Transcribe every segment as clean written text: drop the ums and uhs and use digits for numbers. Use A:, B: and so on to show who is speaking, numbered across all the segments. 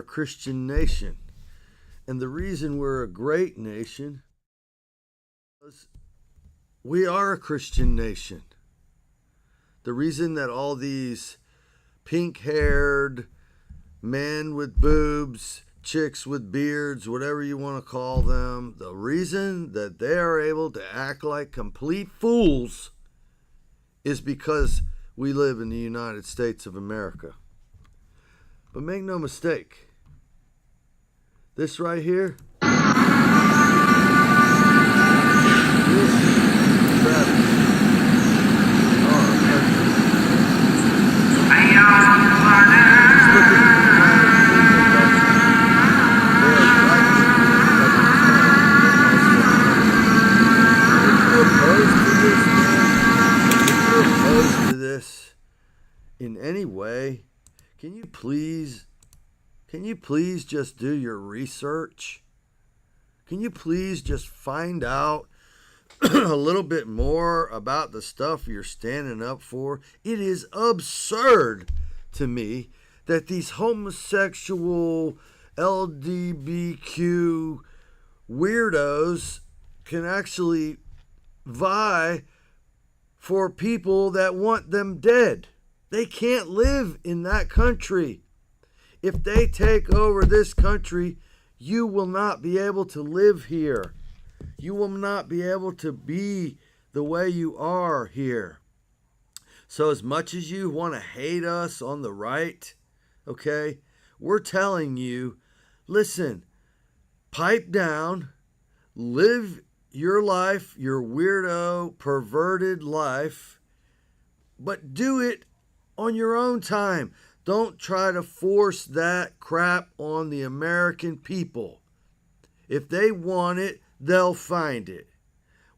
A: a Christian nation. And the reason we're a great nation is we are a Christian nation. The reason that all these pink-haired men with boobs, chicks with beards, whatever you want to call them, the reason that they are able to act like complete fools is because we live in the United States of America. But make no mistake, this right here, this travesty of our country. Just look at the United Kingdom right now. They are practically like a town. If you're opposed to this in any way, can you please just do your research? Can you please just find out a little bit more about the stuff you're standing up for? It is absurd to me that these homosexual LGBTQ weirdos can actually vie for people that want them dead. They can't live in that country. If they take over this country, you will not be able to live here. You will not be able to be the way you are here. So as much as you want to hate us on the right, okay, we're telling you, listen, pipe down, live your life, your weirdo, perverted life, but do it on your own time. Don't try to force that crap on the American people. If they want it, they'll find it.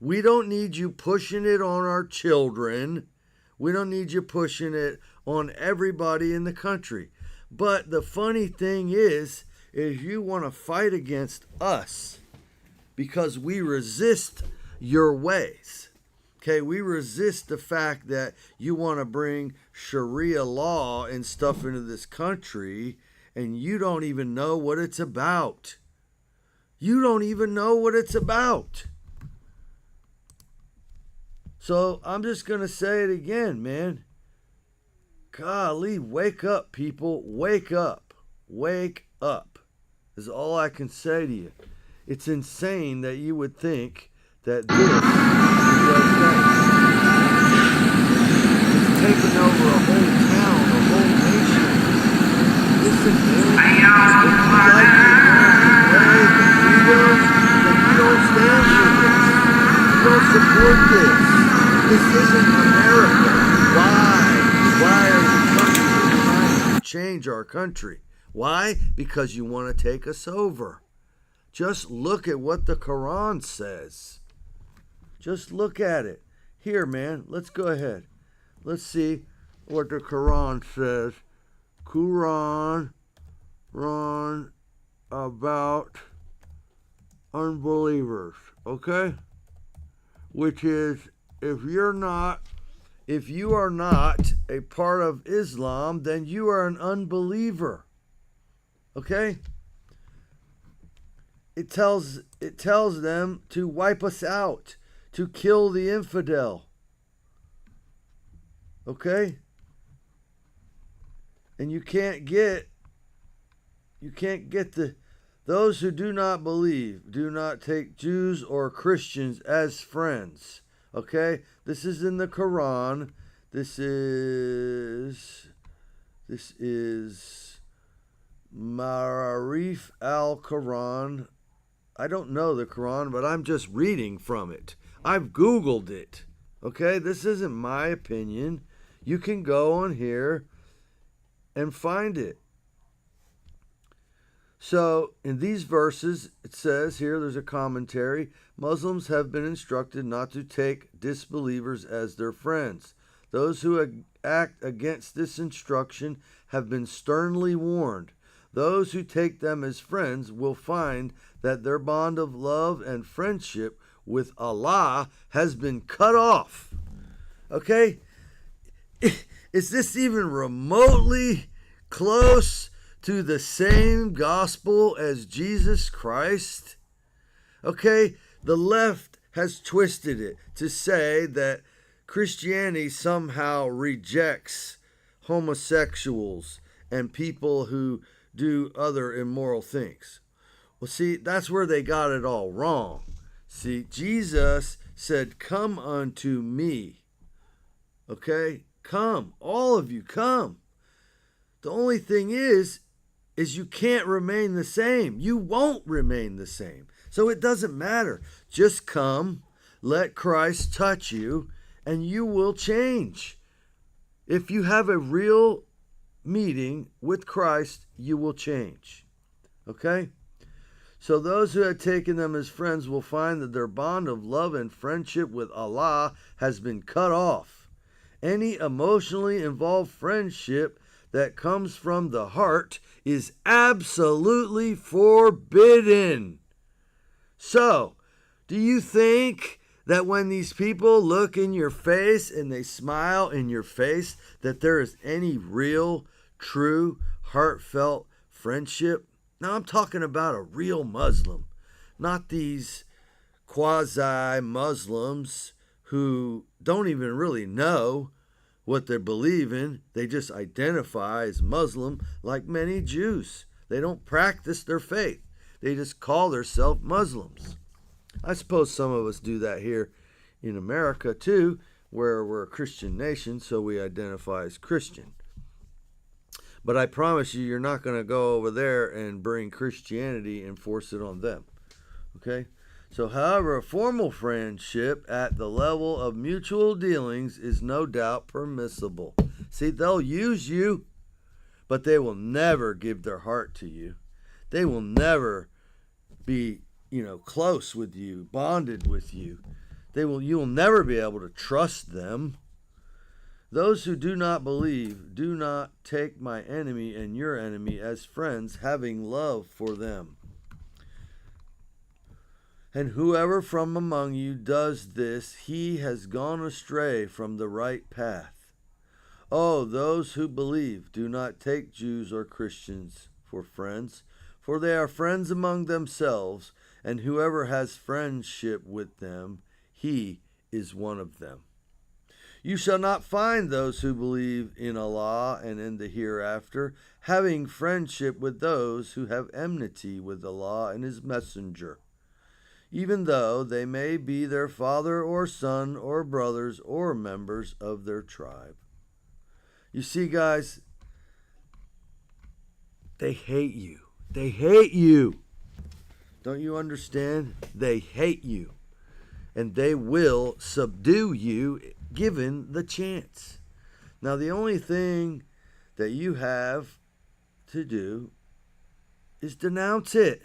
A: We don't need you pushing it on our children. We don't need you pushing it on everybody in the country. But the funny thing is you want to fight against us because we resist your ways. Okay, we resist the fact that you want to bring Sharia law and stuff into this country and you don't even know what it's about. You don't even know what it's about. So I'm just going to say it again, man. Golly, wake up, people. Wake up. Wake up is all I can say to you. It's insane that you would think that this is okay. It's taken over a whole town, a whole nation. Listen, man, if you like the American way, the freedom, then you don't stand for this. You don't support this. This isn't America. Why are you trying to change our country? Why? Because you want to take us over. Just look at what the Quran says. Just look at it. Here, man, let's go ahead. Let's see what the Quran says. Quran about unbelievers, okay? Which is, if you are not a part of Islam, then you are an unbeliever. Okay? It tells them to wipe us out, to kill the infidel. Okay? And you can't get those who do not believe, do not take Jews or Christians as friends. Okay? This is in the Quran. This is Ma'arif al-Quran. I don't know the Quran, but I'm just reading from it. I've Googled it. Okay? This isn't my opinion. You can go on here and find it. So, in these verses, it says here, there's a commentary, Muslims have been instructed not to take disbelievers as their friends. Those who act against this instruction have been sternly warned. Those who take them as friends will find that their bond of love and friendship with Allah has been cut off. Okay? Is this even remotely close to the same gospel as Jesus Christ? Okay, the left has twisted it to say that Christianity somehow rejects homosexuals and people who do other immoral things. Well, see, that's where they got it all wrong. See, Jesus said, "Come unto me." Okay? Come. All of you, come. The only thing is you can't remain the same. You won't remain the same. So it doesn't matter. Just come, let Christ touch you, and you will change. If you have a real meeting with Christ, you will change. Okay? So those who had taken them as friends will find that their bond of love and friendship with Allah has been cut off. Any emotionally involved friendship that comes from the heart is absolutely forbidden. So, do you think that when these people look in your face and they smile in your face, that there is any real, true, heartfelt friendship? Now, I'm talking about a real Muslim, not these quasi-Muslims who don't even really know what they believe in. They just identify as Muslim like many Jews. They don't practice their faith. They just call themselves Muslims. I suppose some of us do that here in America too, where we're a Christian nation, so we identify as Christian. But I promise you, you're not going to go over there and bring Christianity and force it on them. Okay? So, however, a formal friendship at the level of mutual dealings is no doubt permissible. See, they'll use you, but they will never give their heart to you. They will never be, close with you, bonded with you. You will never be able to trust them. Those who do not believe do not take my enemy and your enemy as friends, having love for them. And whoever from among you does this, he has gone astray from the right path. Oh, those who believe do not take Jews or Christians for friends, for they are friends among themselves, and whoever has friendship with them, he is one of them. You shall not find those who believe in Allah and in the hereafter having friendship with those who have enmity with Allah and His Messenger, even though they may be their father or son or brothers or members of their tribe. You see, guys, they hate you. They hate you. Don't you understand? They hate you. And they will subdue you given the chance. Now, the only thing that you have to do is denounce it.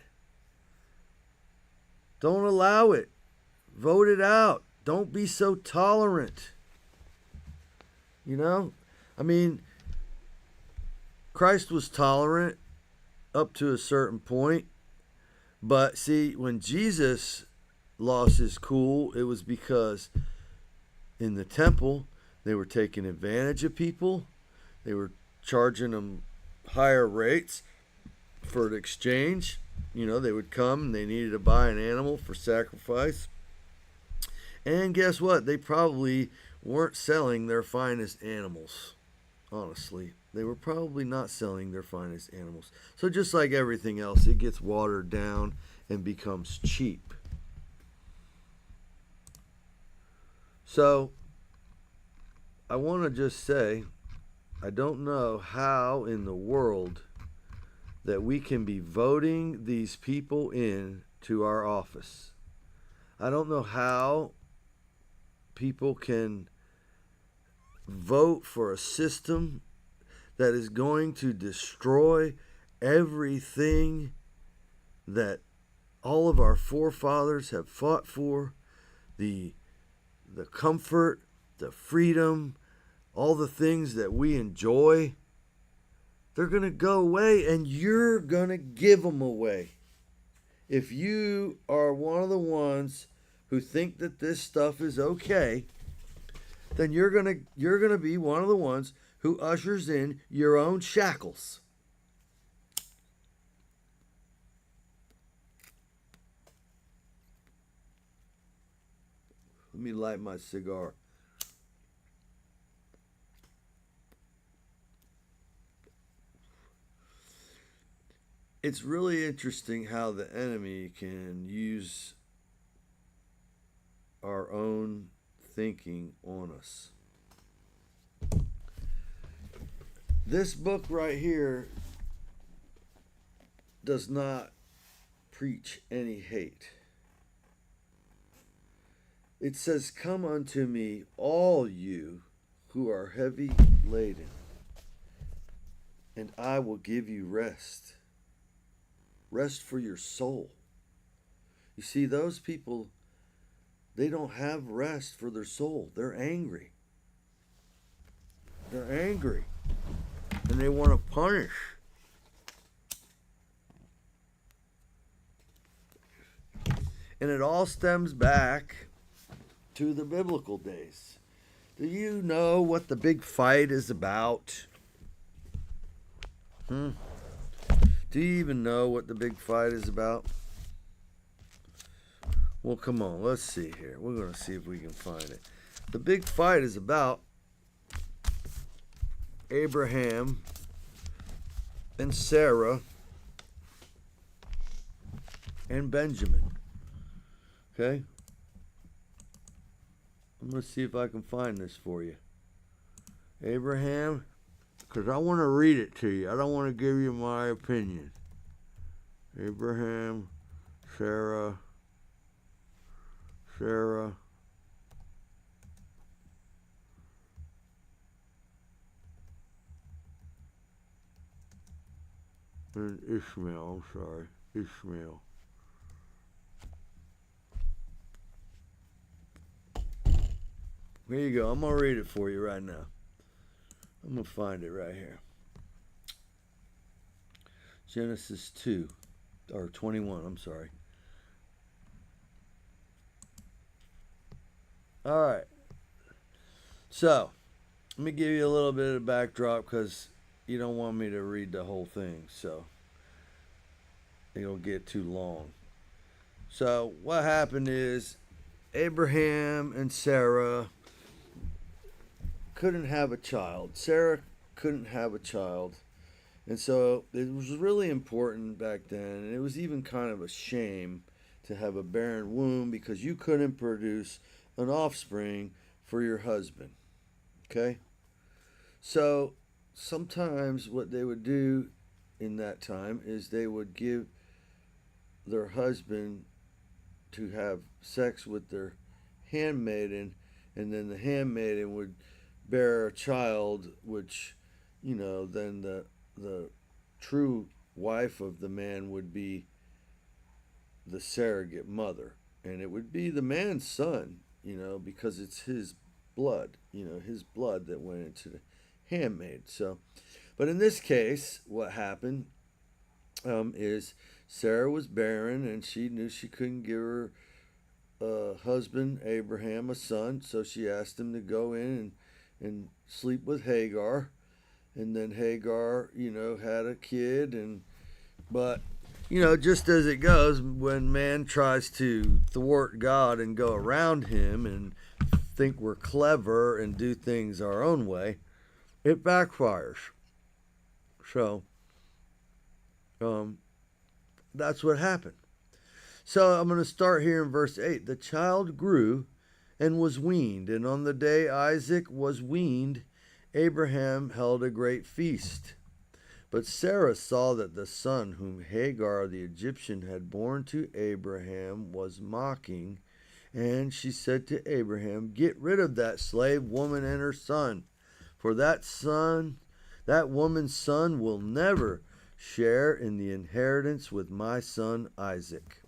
A: Don't allow it. Vote it out. Don't be so tolerant. Christ was tolerant up to a certain point. But see, when Jesus lost his cool, it was because in the temple, they were taking advantage of people. They were charging them higher rates for an exchange. They would come and they needed to buy an animal for sacrifice. And guess what? They probably weren't selling their finest animals, honestly. They were probably not selling their finest animals. So just like everything else, it gets watered down and becomes cheap. So I want to just say, I don't know how in the world that we can be voting these people in to our office. I don't know how people can vote for a system that is going to destroy everything that all of our forefathers have fought for, the comfort, the freedom, all the things that we enjoy. They're going to go away, and you're going to give them away. If you are one of the ones who think that this stuff is okay, then you're going to be one of the ones who ushers in your own shackles. Let me light my cigar. It's really interesting how the enemy can use our own thinking on us. This book right here does not preach any hate. It says, "Come unto me, all you who are heavy laden, and I will give you rest." Rest for your soul. You see, those people, they don't have rest for their soul. They're angry. They're angry. And they want to punish. And it all stems back to the biblical days. Do you know what the big fight is about? Do you even know what the big fight is about? Well, come on, let's see here. We're going to see if we can find it. The big fight is about Abraham and Sarah and Benjamin. Okay? I'm going to see if I can find this for you. Abraham, because I want to read it to you. I don't want to give you my opinion. Abraham, Sarah, and Ishmael. I'm sorry, Ishmael. Here you go. I'm going to read it for you right now. I'm going to find it right here. Genesis 2, or 21, I'm sorry. All right. So, let me give you a little bit of backdrop because you don't want me to read the whole thing, so it'll get too long. So, what happened is Abraham and Sarah couldn't have a child. Sarah couldn't have a child. And so it was really important back then, and it was even kind of a shame to have a barren womb because you couldn't produce an offspring for your husband. Okay? So sometimes what they would do in that time is they would give their husband to have sex with their handmaiden, and then the handmaiden would bear a child, which, you know, then the true wife of the man would be the surrogate mother, and it would be the man's son, you know, because it's his blood, you know, his blood that went into the handmaid. So, but in this case, what happened is Sarah was barren, and she knew she couldn't give her husband Abraham a son, so she asked him to go in and sleep with Hagar. And then Hagar, you know, had a kid. But, you know, just as it goes, when man tries to thwart God and go around him and think we're clever and do things our own way, it backfires. So, that's what happened. So I'm going to start here in verse 8. The child grew and was weaned, and on the day Isaac was weaned, Abraham held a great feast. But Sarah saw that the son whom Hagar the Egyptian had borne to Abraham was mocking, and she said to Abraham, "Get rid of that slave woman and her son, for that woman's son will never share in the inheritance with my son Isaac."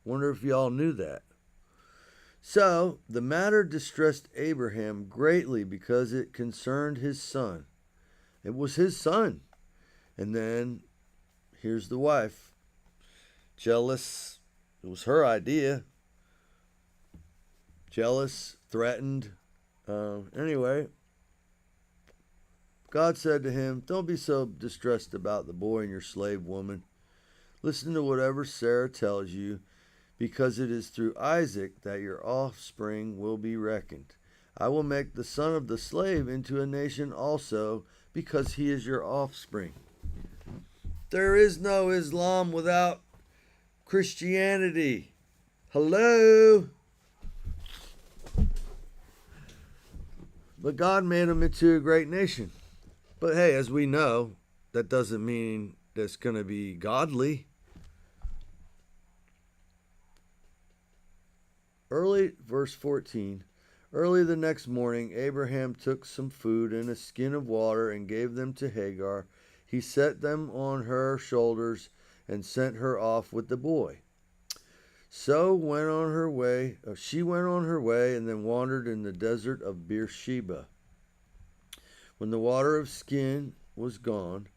A: Wonder if y'all knew that. So the matter distressed Abraham greatly because it concerned his son. It was his son. And then here's the wife. Jealous. It was her idea. Jealous, threatened. Anyway, God said to him, "Don't be so distressed about the boy and your slave woman. Listen to whatever Sarah tells you. because it is through Isaac that your offspring will be reckoned. I will make the son of the slave into a nation also, because he is your offspring. There is no Islam without Christianity. Hello? But God made them into a great nation. But hey, as we know, that doesn't mean that's going to be godly. Verse 14, early the next morning, Abraham took some food and a skin of water and gave them to Hagar. He set them on her shoulders and sent her off with the boy. So she went on her way and then wandered in the desert of Beersheba. When the water of skin was gone,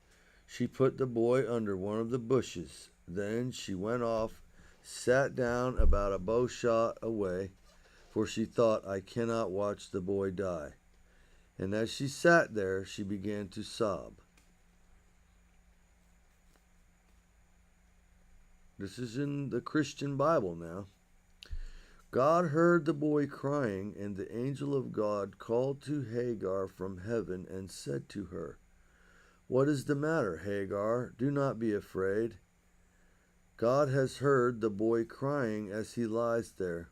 A: she put the boy under one of the bushes. Then she went off, sat down about a bow shot away, for she thought, I cannot watch the boy die. And as she sat there, she began to sob. This is in the Christian Bible now. God heard the boy crying, and the angel of God called to Hagar from heaven and said to her, What is the matter, Hagar? Do not be afraid. God has heard the boy crying as he lies there.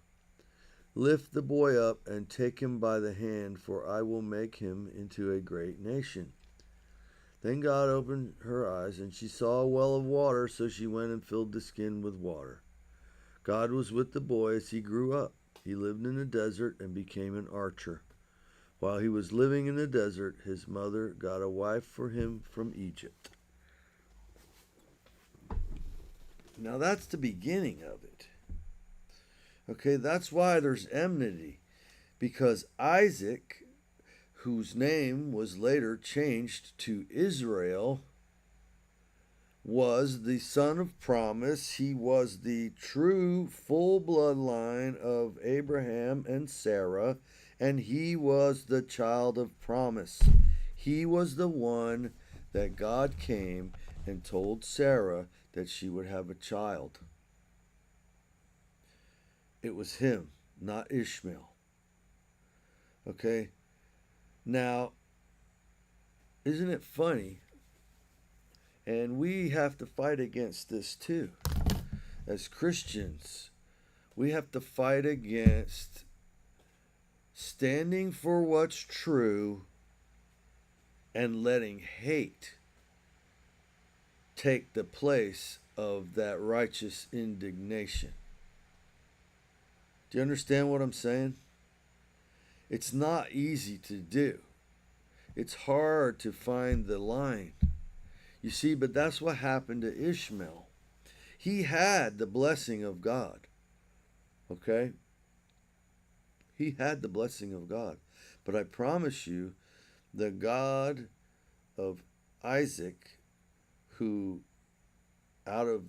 A: Lift the boy up and take him by the hand, for I will make him into a great nation. Then God opened her eyes, and she saw a well of water, so she went and filled the skin with water. God was with the boy as he grew up. He lived in the desert and became an archer. While he was living in the desert, his mother got a wife for him from Egypt. Now that's the beginning of it. Okay, that's why there's enmity. Because Isaac, whose name was later changed to Israel, was the son of promise. He was the true full bloodline of Abraham and Sarah, and he was the child of promise. He was the one that God came and told Sarah that she would have a child. It was him, not Ishmael. Okay? Now, isn't it funny? And we have to fight against this too. As Christians, we have to fight against standing for what's true and letting hate take the place of that righteous indignation. Do you understand what I'm saying? It's not easy to do. It's hard to find the line. You see, but that's what happened to Ishmael. He had the blessing of God. Okay? He had the blessing of God. But I promise you, the God of Isaac, who out of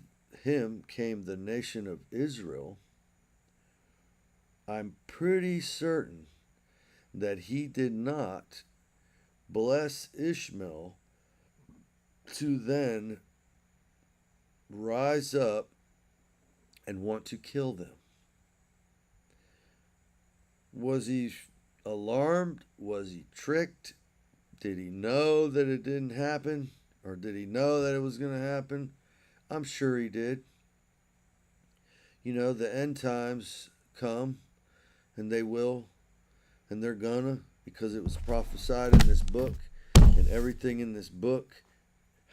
A: him came the nation of Israel, I'm pretty certain that he did not bless Ishmael to then rise up and want to kill them. Was he alarmed? Was he tricked? Did he know that it didn't happen? Or did he know that it was going to happen? I'm sure he did. You know, the end times come, and they will, and they're gonna, because it was prophesied in this book, and everything in this book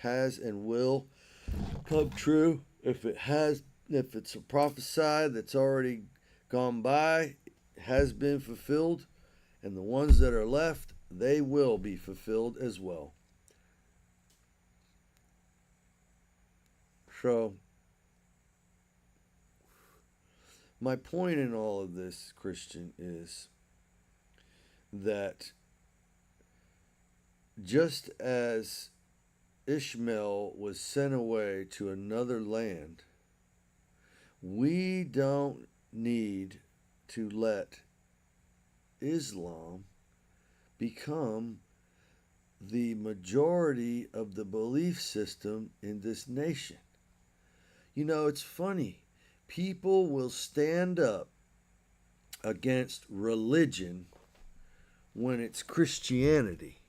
A: has and will come true. If it's a prophesied that's already gone by, has been fulfilled, and the ones that are left, they will be fulfilled as well. So, my point in all of this, Christian, is that just as Ishmael was sent away to another land, we don't need to let Islam become the majority of the belief system in this nation. You know, it's funny People will stand up against religion when it's Christianity.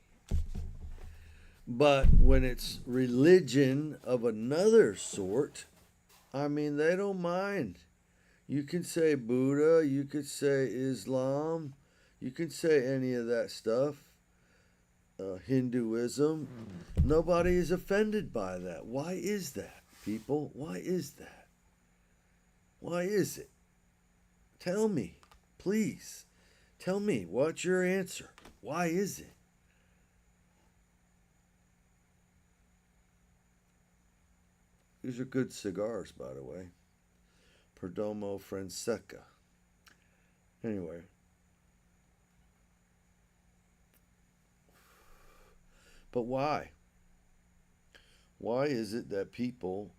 A: But when it's religion of another sort, I mean, they don't mind. You can say Buddha, you could say Islam, you can say any of that stuff, Hinduism. Nobody is offended by that. Why is that, people? Why is that? Why is it? Tell me, please. Tell me, what's your answer? Why is it? These are good cigars, by the way. Perdomo Francesca. Anyway. But why? Why is it that people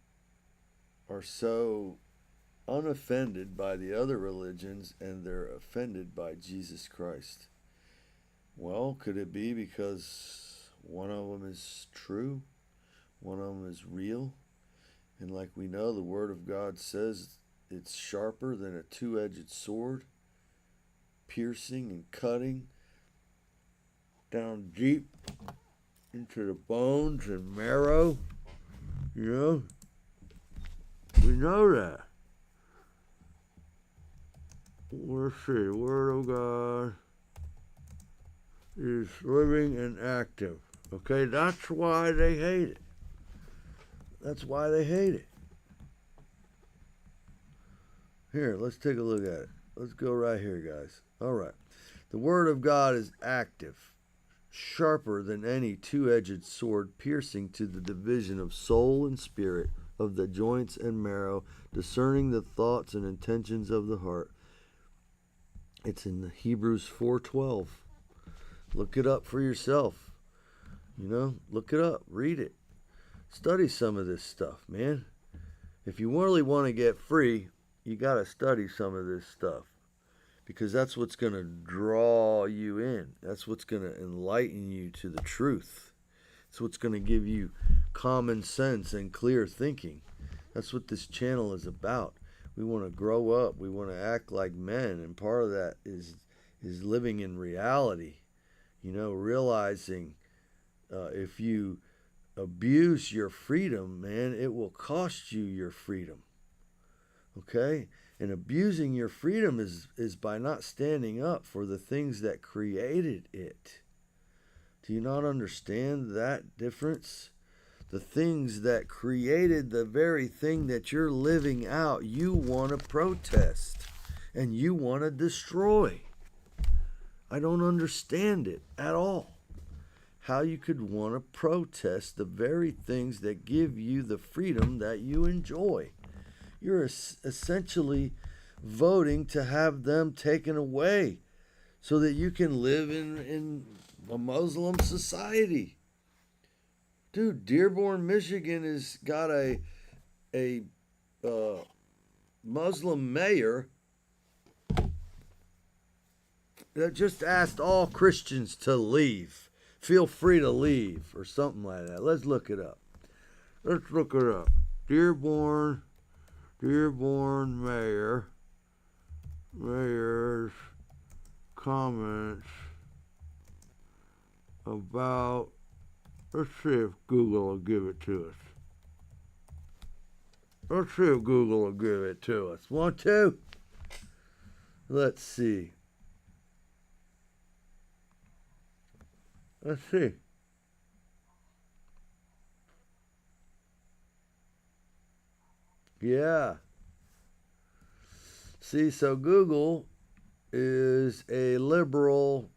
A: are so unoffended by the other religions and they're offended by Jesus Christ? Well, could it be because one of them is true? One of them is real? And like we know, the Word of God says it's sharper than a two-edged sword, piercing and cutting down deep into the bones and marrow. You know? We know that. Let's see, Word of God is living and active. Okay, that's why they hate it. That's why they hate it. Here, let's take a look at it. Let's go right here, guys. All right. The Word of God is active, sharper than any two-edged sword, piercing to the division of soul and spirit, of the joints and marrow, discerning the thoughts and intentions of the heart. It's in Hebrews 4:12. Look it up for yourself. You know, look it up. Read it. Study some of this stuff, man. If you really want to get free, you got to study some of this stuff. Because that's what's going to draw you in. That's what's going to enlighten you to the truth. It's what's going to give you common sense and clear thinking. That's what this channel is about. We want to grow up. We want to act like men. And part of that is living in reality. You know, realizing if you abuse your freedom, man, it will cost you your freedom. Okay? And abusing your freedom is by not standing up for the things that created it. Do you not understand that difference? The things that created the very thing that you're living out, you want to protest and you want to destroy. I don't understand it at all. How you could want to protest the very things that give you the freedom that you enjoy. You're essentially voting to have them taken away so that you can live in a Muslim society. Dude, Dearborn, Michigan has got a Muslim mayor that just asked all Christians to leave. Feel free to leave or something like that. Let's look it up. Let's look it up. Dearborn mayor's comments about, let's see if Google will give it to us. Let's see if Google will give it to us. Want to? Let's see. Let's see. Yeah. See, so Google is a liberal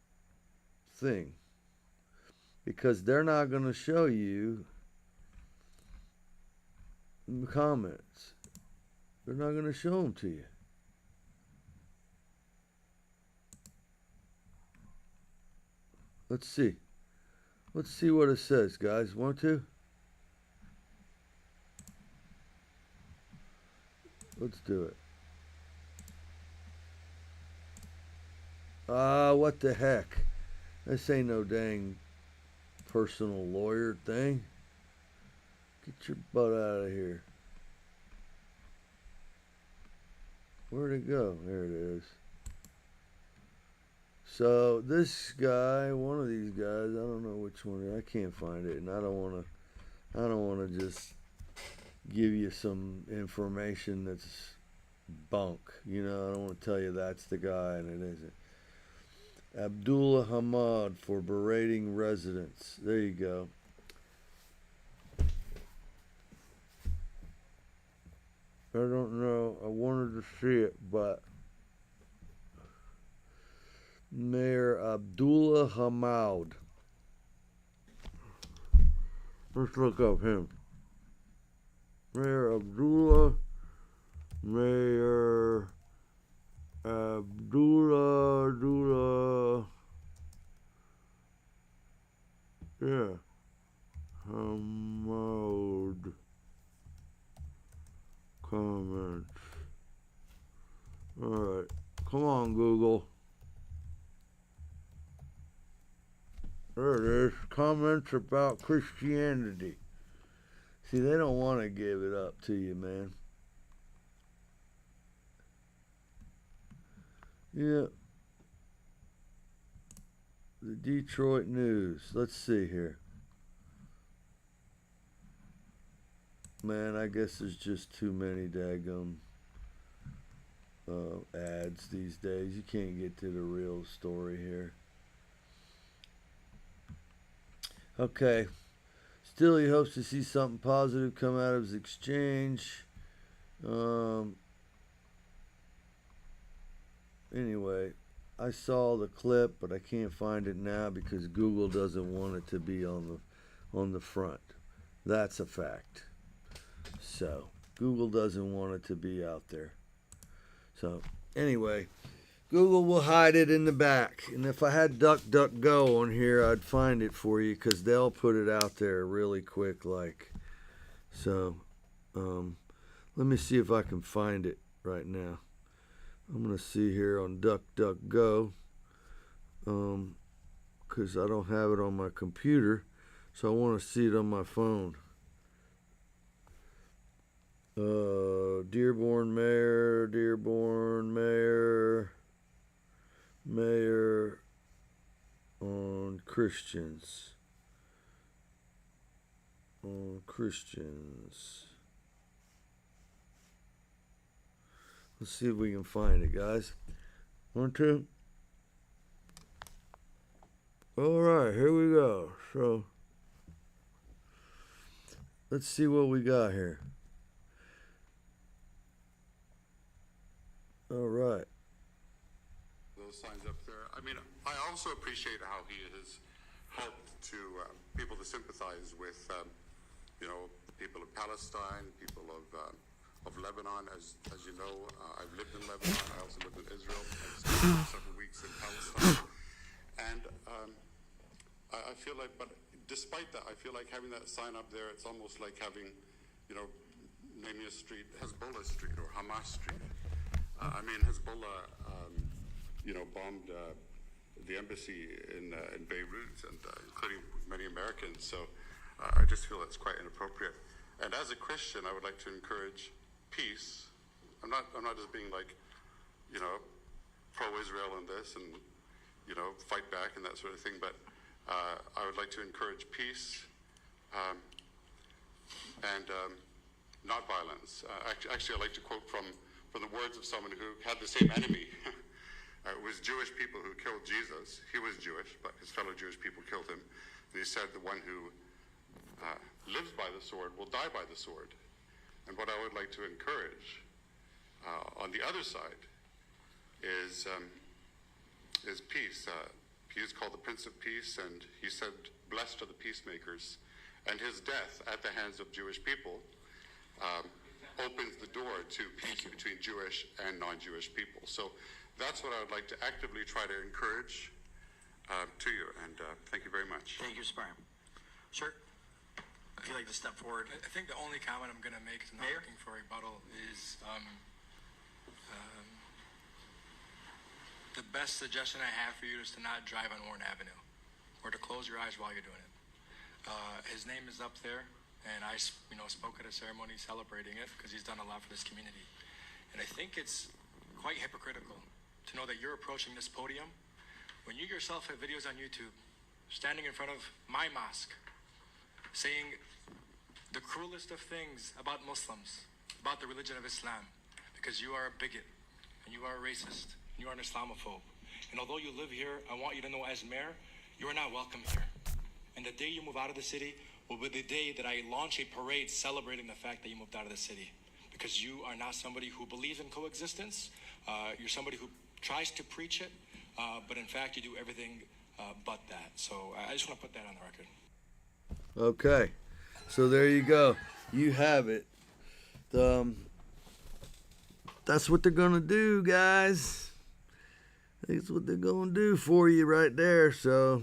A: thing because they're not going to show you the comments. They're not going to show them to you. Let's see. Let's see what it says, guys. Want to? Let's do it. What the heck? This ain't no dang personal lawyer thing. Get your butt out of here. Where'd it go? There it is. So this guy, one of these guys, I don't know which one. I can't find it, and I don't want to just give you some information that's bunk. You know, I don't want to tell you that's the guy, and it isn't. Abdullah Hamad for berating residents. There you go. I don't know. I wanted to see it, but Mayor Abdullah Hamad. Let's look up him. Mayor Abdullah. Mayor Abdullah. Yeah. Hamad. Comments. Alright. Come on, Google. There it is. Comments about Christianity. See, they don't want to give it up to you, man. Yeah. The Detroit News. Let's see here. Man, I guess there's just too many daggum ads these days. You can't get to the real story here. Okay. Still, he hopes to see something positive come out of his exchange. Anyway, I saw the clip, but I can't find it now because Google doesn't want it to be on the front. That's a fact. So Google doesn't want it to be out there. So anyway, Google will hide it in the back. And if I had DuckDuckGo on here, I'd find it for you because they'll put it out there really quick. So let me see if I can find it right now. I'm going to see here on DuckDuckGo because I don't have it on my computer. So I want to see it on my phone. Dearborn Mayor on Christians. Let's see if we can find it, guys. 1, 2. All right, here we go. So let's see what we got here. All right.
B: Those signs up there. I mean, I also appreciate how he has helped to people to sympathize with, people of Palestine, people of Lebanon. As you know, I've lived in Lebanon. I also lived in Israel. I spent several weeks in Palestine, and I feel like, but despite that, I feel like having that sign up there, it's almost like having, naming a street Hezbollah Street or Hamas Street. Hezbollah, bombed the embassy in Beirut, and including many Americans. So I just feel it's quite inappropriate. And as a Christian, I would like to encourage peace. I'm not just being pro-Israel in this and fight back and that sort of thing. But I would like to encourage peace and not violence. Actually, I'd like to quote from the words of someone who had the same enemy. It was Jewish people who killed Jesus. He was Jewish, but his fellow Jewish people killed him. And he said, the one who lives by the sword will die by the sword. And what I would like to encourage on the other side is peace. He is called the Prince of Peace, and he said, blessed are the peacemakers. And his death at the hands of Jewish people opens the door to peace between Jewish and non-Jewish people. So that's what I would like to actively try to encourage to you. And thank you very much.
C: Thank you, Spire. Sure. If you'd like to step forward.
D: I think the only comment I'm going to make, is not
C: Mayor?
D: looking for a rebuttal, is the best suggestion I have for you is to not drive on Warren Avenue, or to close your eyes while you're doing it. His name is up there, and I spoke at a ceremony celebrating it because he's done a lot for this community. And I think it's quite hypocritical to know that you're approaching this podium when you yourself have videos on YouTube standing in front of my mosque saying the cruelest of things about Muslims, about the religion of Islam, because you are a bigot and you are a racist and you are an Islamophobe. And although you live here, I want you to know as mayor, you are not welcome here. And the day you move out of the city will be the day that I launch a parade celebrating the fact that you moved out of the city. Because you are not somebody who believes in coexistence. You're somebody who tries to preach it, but in fact you do everything but that. So I just want to put that on the record.
A: Okay, so there you go. You have it. That's what they're gonna do, guys. That's what they're gonna do for you right there. So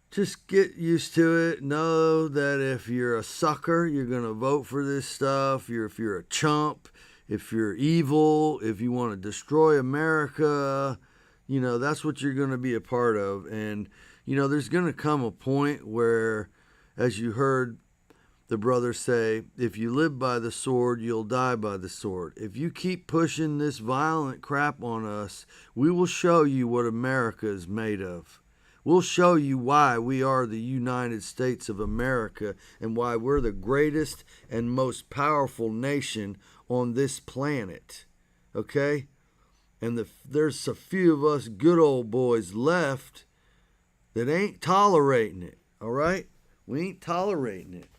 A: just get used to it. Know that if you're a sucker, you're gonna vote for this stuff. If you're a chump, if you're evil, if you want to destroy America, that's what you're gonna be a part of. And there's gonna come a point where, as you heard the brother say, if you live by the sword, you'll die by the sword. If you keep pushing this violent crap on us, we will show you what America is made of. We'll show you why we are the United States of America and why we're the greatest and most powerful nation on this planet. Okay? And there's a few of us good old boys left that ain't tolerating it. All right? We ain't tolerating it.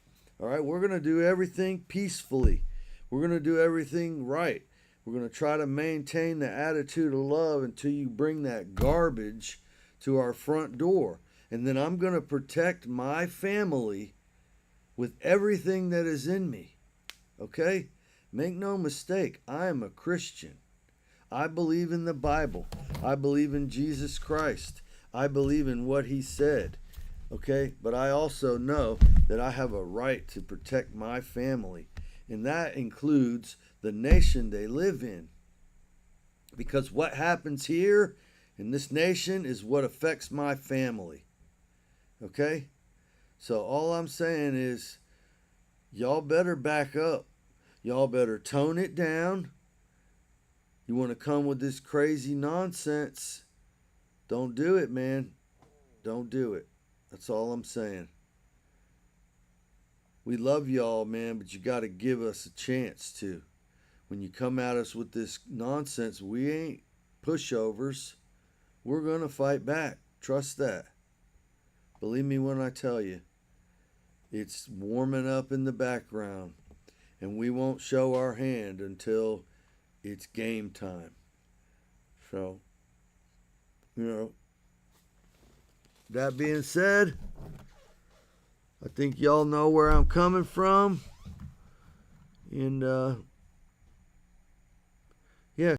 A: All right? We're going to do everything peacefully. We're going to do everything right. We're going to try to maintain the attitude of love until you bring that garbage to our front door. And then I'm going to protect my family with everything that is in me. Okay? Make no mistake, I am a Christian. I believe in the Bible. I believe in Jesus Christ. I believe in what he said. Okay? But I also know that I have a right to protect my family. And that includes the nation they live in. Because what happens here in this nation is what affects my family. Okay? So all I'm saying is, y'all better back up. Y'all better tone it down. You want to come with this crazy nonsense, don't do it, man. Don't do it. That's all I'm saying. We love y'all, man, but you got to give us a chance to. When you come at us with this nonsense, we ain't pushovers. We're going to fight back. Trust that. Believe me when I tell you. It's warming up in the background. And we won't show our hand until it's game time. So, that being said, I think y'all know where I'm coming from. And